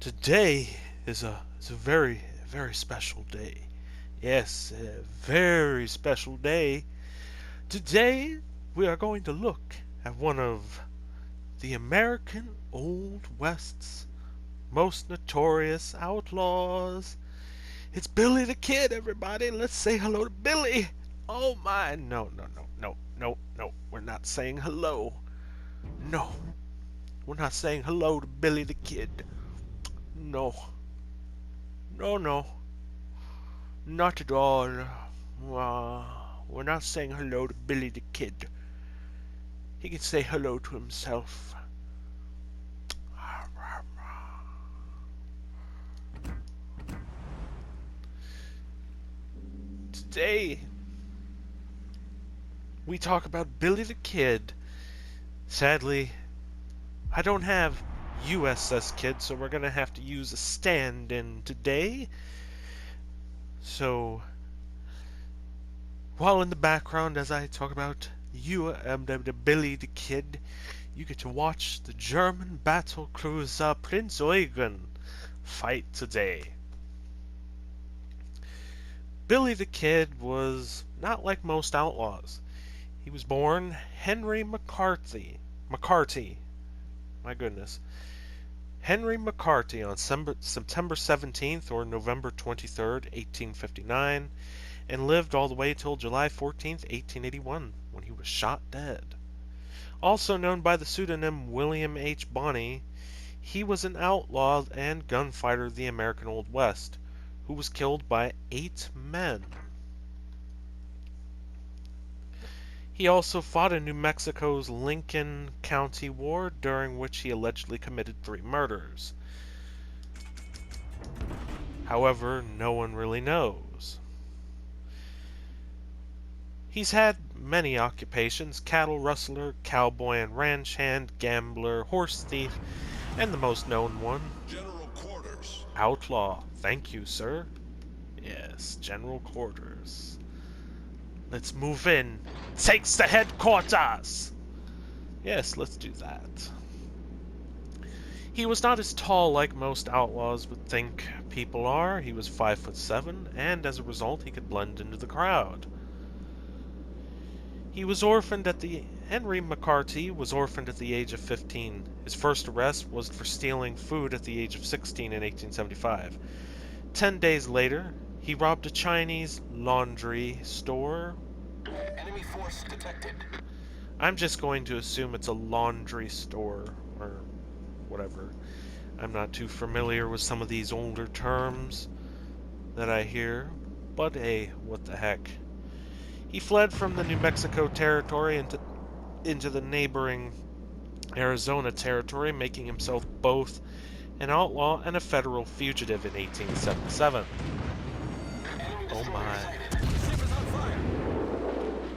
Today is a very special day. Yes, a very special day. Today we are going to look at one of the American Old West's most notorious outlaws. It's Billy the Kid, everybody. Let's say hello to Billy. Oh my, no. We're not saying hello. No, we're not saying hello to Billy the Kid. No, no. Not at all. We're not saying hello to Billy the Kid. He can say hello to himself. Today, we talk about Billy the Kid. Sadly, I don't have USS Kid, so we're going to have to use a stand-in today. So, while in the background, as I talk about Billy the Kid, you get to watch the German battle cruiser Prinz Eugen fight today. Billy the Kid was not like most outlaws. He was born Henry McCarthy. My goodness. Henry McCarthy on September 17th or November 23rd, 1859, and lived all the way till July 14th, 1881, when he was shot dead. Also known by the pseudonym William H. Bonney, he was an outlaw and gunfighter of the American Old West, who was killed by 8 men. He also fought in New Mexico's Lincoln County War, during which he allegedly committed 3 murders. However, no one really knows. He's had many occupations: cattle rustler, cowboy and ranch hand, gambler, horse thief, and the most known one, General Quarters. outlaw. Thank you, sir. Yes, General Quarters. Let's move in. Takes the headquarters! Yes, let's do that. He was not as tall like most outlaws would think people are. He was 5'7", and as a result, he could blend into the crowd. Henry McCarthy was orphaned at the age of 15. His first arrest was for stealing food at the age of 16 in 1875. 10 days later, he robbed a Chinese laundry store. Enemy force detected. I'm just going to assume it's a laundry store, or whatever. I'm not too familiar with some of these older terms that I hear, but hey, what the heck. He fled from the New Mexico territory into the neighboring Arizona territory, making himself both an outlaw and a federal fugitive in 1877. Oh my. Ship is on fire.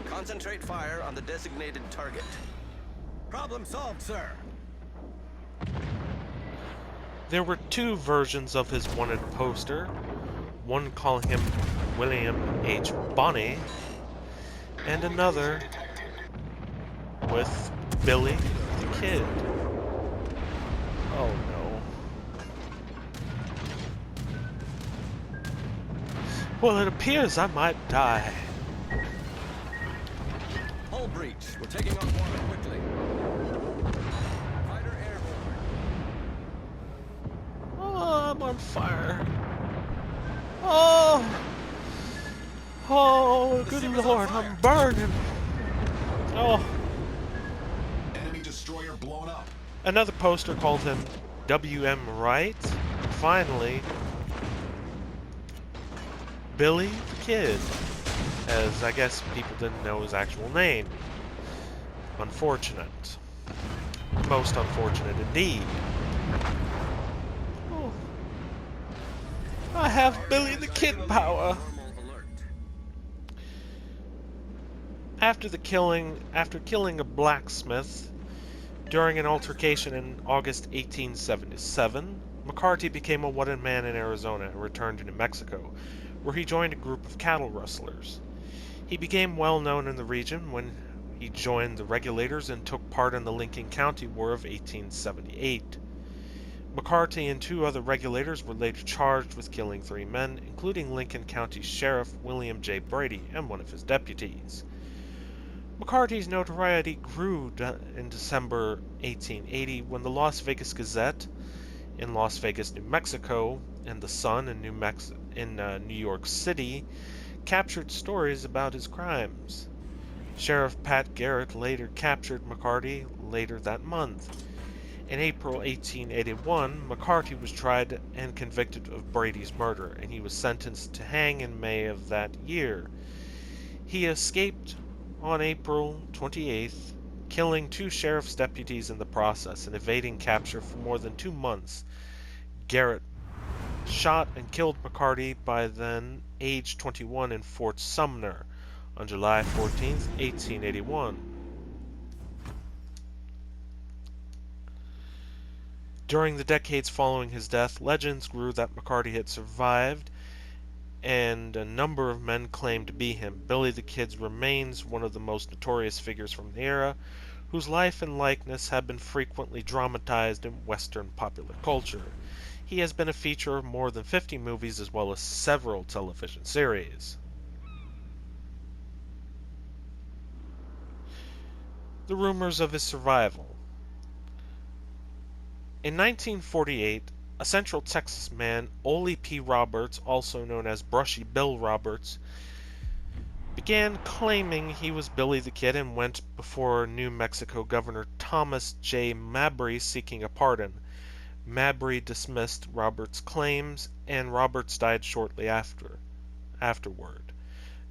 Concentrate fire on the designated target. Problem solved, sir. There were 2 versions of his wanted poster, one calling him William H. Bonney, and another with Billy the Kid. Oh no. Well, it appears I might die. Hull breach. We're taking off water quickly. Fighter airborne. Oh, I'm on fire. Oh, good lord, I'm burning. Oh. Enemy destroyer blown up. Another poster called him W.M. Wright. And finally, Billy the Kid, as I guess people didn't know his actual name. Unfortunate. Most unfortunate indeed. Oh. I have Billy the Kid power. After killing a blacksmith during an altercation in August 1877, McCarthy became a wanted man in Arizona and returned to New Mexico, where he joined a group of cattle rustlers. He became well known in the region when he joined the Regulators and took part in the Lincoln County War of 1878. McCarthy and two other regulators were later charged with killing 3 men, including Lincoln County Sheriff William J. Brady and one of his deputies. McCarthy's notoriety grew in December 1880 when the Las Vegas Gazette in Las Vegas, New Mexico, and the Sun in New York City captured stories about his crimes. Sheriff Pat Garrett later captured McCarthy later that month. In April 1881, McCarthy was tried and convicted of Brady's murder, and he was sentenced to hang in May of that year. He escaped on April 28th, killing 2 sheriff's deputies in the process and evading capture for more than 2 months. Garrett shot and killed McCarthy by then age 21 in Fort Sumner on July 14, 1881. During the decades following his death, legends grew that McCarthy had survived, and a number of men claimed to be him. Billy the Kid remains one of the most notorious figures from the era, whose life and likeness have been frequently dramatized in Western popular culture. He has been a feature of more than 50 movies as well as several television series. The rumors of his survival. In 1948, a Central Texas man, Ole P. Roberts, also known as Brushy Bill Roberts, began claiming he was Billy the Kid and went before New Mexico Governor Thomas J. Mabry seeking a pardon. Mabry dismissed Roberts' claims, and Roberts died shortly afterward.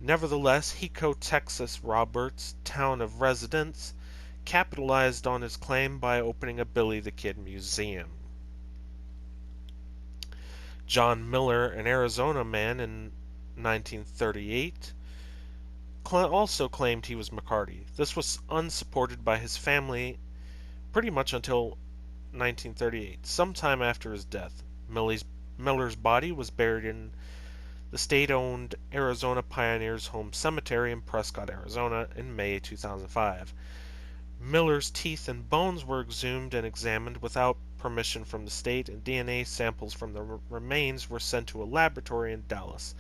Nevertheless, Hiko, Texas Roberts, town of residence, capitalized on his claim by opening a Billy the Kid museum. John Miller, an Arizona man in 1938, also claimed he was McCarthy. This was unsupported by his family pretty much until 1938. Sometime after his death, Miller's body was buried in the state-owned Arizona Pioneers Home Cemetery in Prescott, Arizona in May 2005. Miller's teeth and bones were exhumed and examined without permission from the state, and DNA samples from the remains were sent to a laboratory in Dallas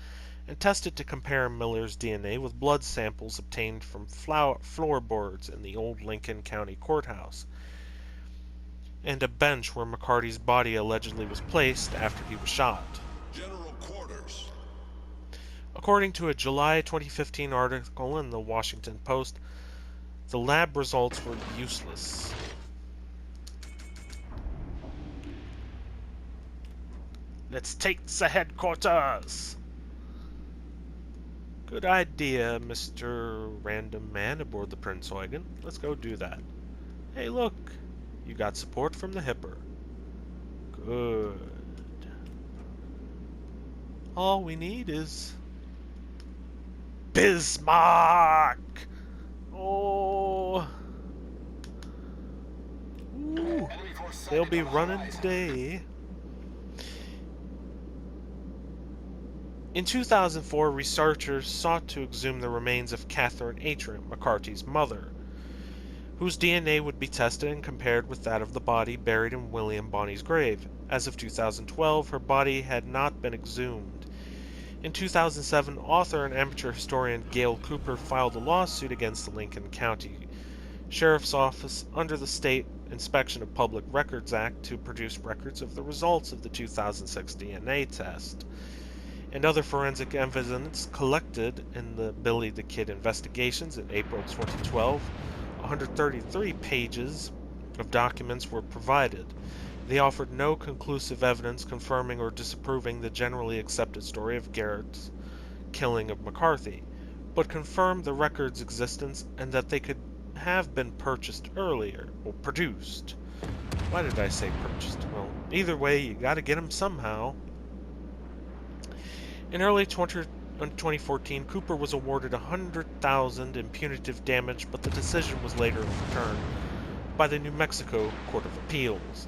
and tested to compare Miller's DNA with blood samples obtained from floorboards in the old Lincoln County Courthouse and a bench where McCarthy's body allegedly was placed after he was shot. General quarters. According to a July 2015 article in the Washington Post, the lab results were useless. Let's take the headquarters. Good idea, Mr. Random Man aboard the Prince Eugen. Let's go do that. Hey, look. You got support from the Hipper. Good. All we need is Bismarck! Oh! Ooh. They'll be running today. In 2004, researchers sought to exhume the remains of Catherine Atram, McCarthy's mother, whose DNA would be tested and compared with that of the body buried in William Bonney's grave. As of 2012, her body had not been exhumed. In 2007, author and amateur historian Gail Cooper filed a lawsuit against the Lincoln County Sheriff's Office under the State Inspection of Public Records Act to produce records of the results of the 2006 DNA test and other forensic evidence collected in the Billy the Kid investigations in April 2012. 133 pages of documents were provided. They offered no conclusive evidence confirming or disapproving the generally accepted story of Garrett's killing of McCarthy, but confirmed the record's existence and that they could have been purchased earlier, or produced. Why did I say purchased? Well, either way, you gotta get them somehow. In early 2014, Cooper was awarded $100,000 in punitive damage, but the decision was later overturned by the New Mexico Court of Appeals.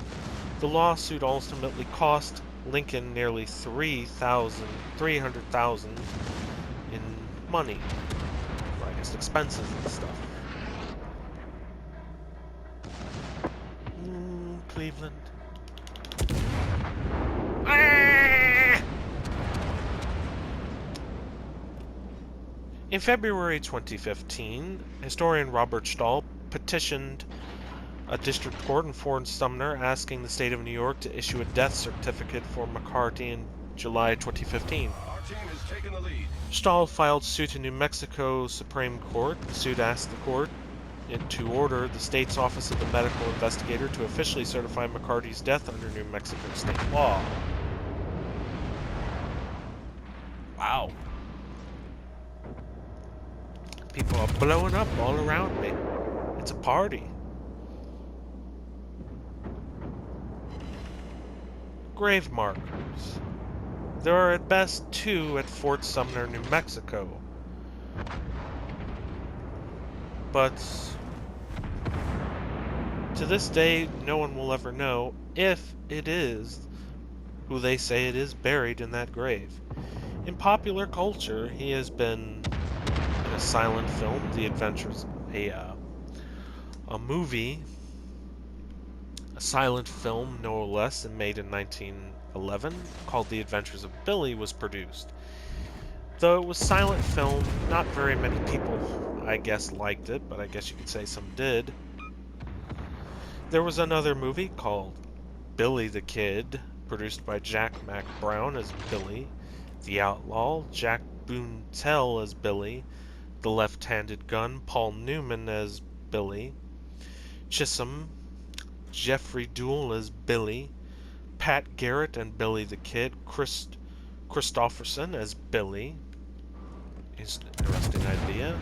The lawsuit ultimately cost Lincoln nearly $300,000 in money, or I guess expenses and stuff. Cleveland. In February 2015, historian Robert Stahl petitioned a district court in Fort Sumner asking the state of New York to issue a death certificate for McCarthy in July 2015. Our team has taken the lead. Stahl filed suit in New Mexico Supreme Court. The suit asked the court to order the state's Office of the Medical Investigator to officially certify McCarthy's death under New Mexico state law. Wow. People are blowing up all around me. It's a party. Grave markers. There are at best 2 at Fort Sumner, New Mexico. But to this day, no one will ever know if it is who they say it is buried in that grave. In popular culture, he has been in a silent film, The Adventures, a movie, a silent film, no less, and made in 1911, called The Adventures of Billy, was produced. Though it was silent film, not very many people, I guess, liked it, but I guess you could say some did. There was another movie called Billy the Kid, produced by Jack Mac Brown as Billy, The Outlaw, Jack Boontel as Billy, The Left-Handed Gun, Paul Newman as Billy, Chisholm, Jeffrey Duell as Billy, Pat Garrett and Billy the Kid, Christopherson as Billy. Is an interesting idea.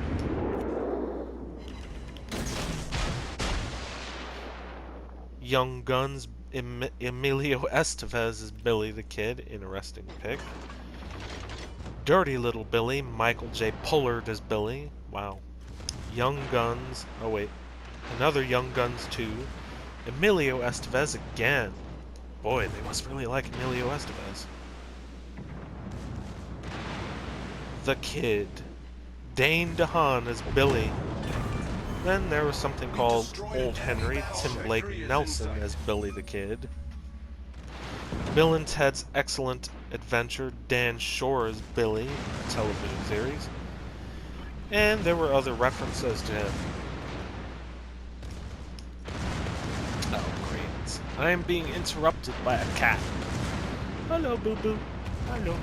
Young Guns, Emilio Estevez as Billy the Kid, interesting pick. Dirty Little Billy, Michael J. Pullard as Billy. Wow. Young Guns. Oh wait. Another Young Guns 2. Emilio Estevez again. Boy, they must really like Emilio Estevez. The Kid. Dane DeHaan as Billy. Then there was something called Old Henry. Tim Blake Nelson as Billy the Kid. Bill and Ted's Excellent Adventure, Dan Shore as Billy, a television series. And there were other references to him. Oh, great. I am being interrupted by a cat. Hello, boo-boo. Hello.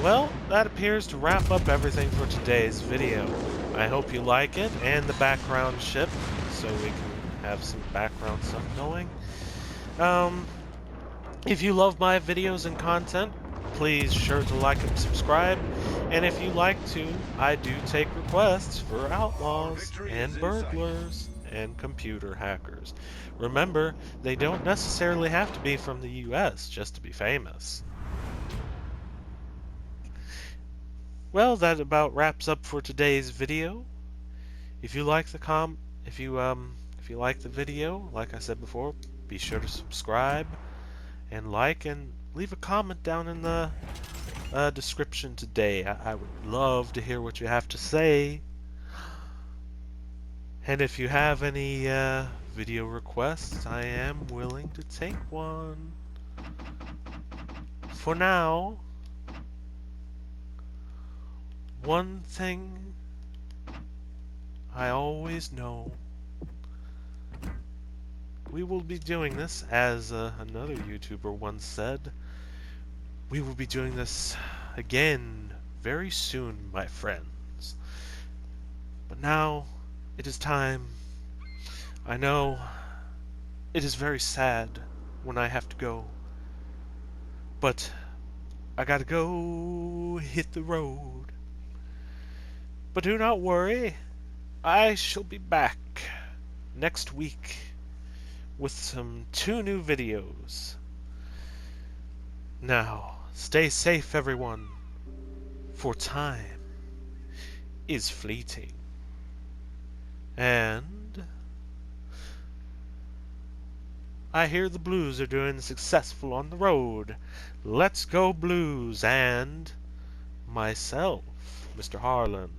Well, that appears to wrap up everything for today's video. I hope you like it and the background ship, so we can have some background stuff going. If you love my videos and content, please sure to like and subscribe. And if you like to, I do take requests for outlaws and burglars and computer hackers. Remember, they don't necessarily have to be from the US just to be famous. Well, that about wraps up for today's video. If you like the if you like the video, like I said before, be sure to subscribe and like and leave a comment down in the description today. I would love to hear what you have to say. And if you have any video requests, I am willing to take one. For now, one thing I always know, we will be doing this, as another YouTuber once said, we will be doing this again very soon, my friends. But now, it is time. I know it is very sad when I have to go, but I gotta go hit the road. But do not worry, I shall be back next week with 2 new videos. Now, stay safe everyone, for time is fleeting. And I hear the Blues are doing successful on the road. Let's go Blues, and myself, Mr.Harland.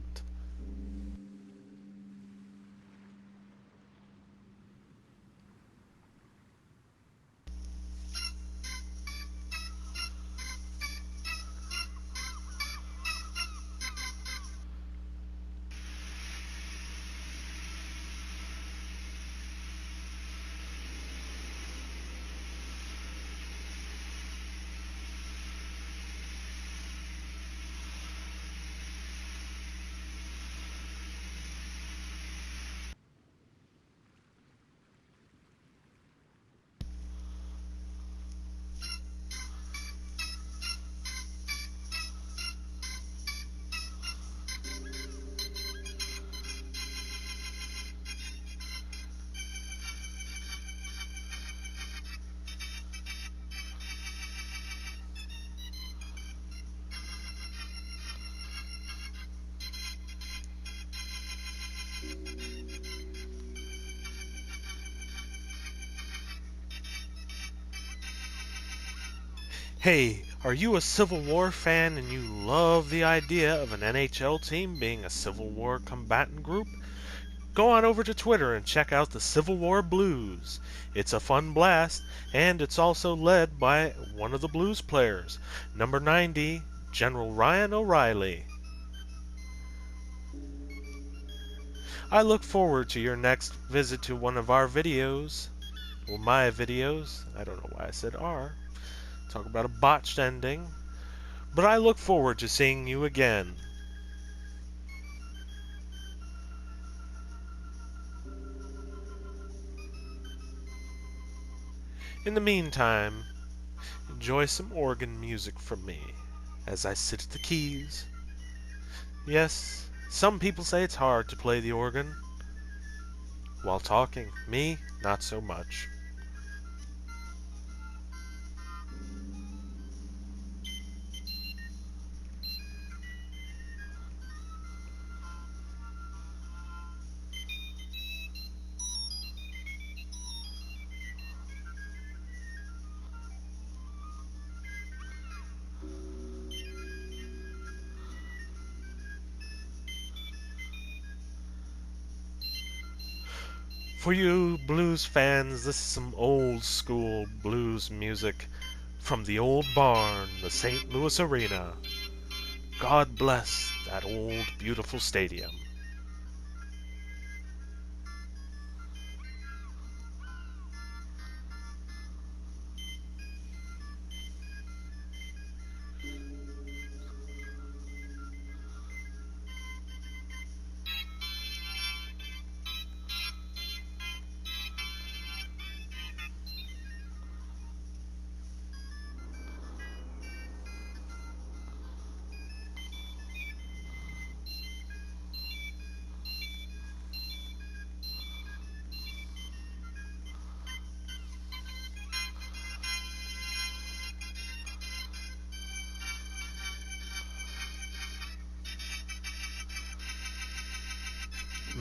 Hey, are you a Civil War fan and you love the idea of an NHL team being a Civil War combatant group? Go on over to Twitter and check out the Civil War Blues. It's a fun blast, and it's also led by one of the blues players, number 90, General Ryan O'Reilly. I look forward to your next visit to one of our videos. Well, my videos. I don't know why I said our. Talk about a botched ending. But I look forward to seeing you again. In the meantime, enjoy some organ music from me as I sit at the keys. Yes, some people say it's hard to play the organ while talking. Me, not so much. For you blues fans, this is some old school blues music from the old barn, the St. Louis Arena. God bless that old beautiful stadium.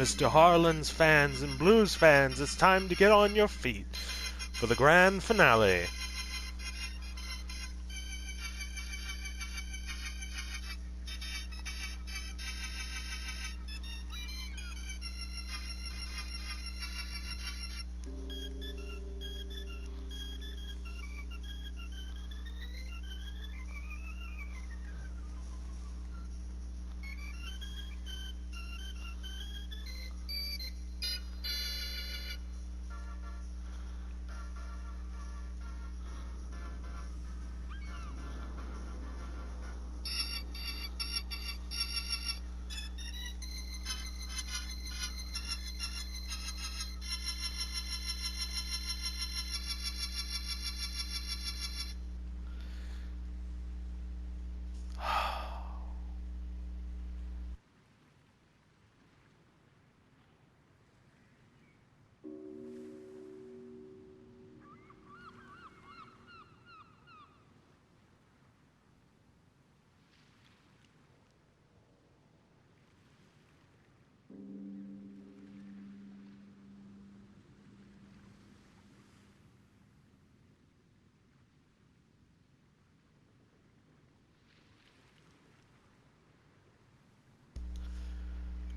Mr. Harland's fans and blues fans, it's time to get on your feet for the grand finale.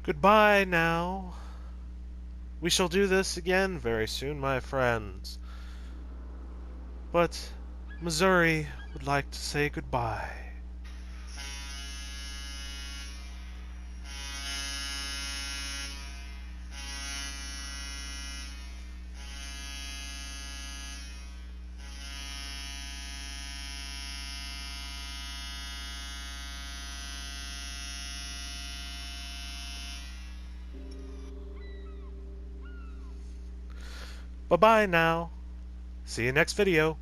Goodbye now. We shall do this again very soon, my friends. But Missouri would like to say goodbye. Bye-bye now. See you next video.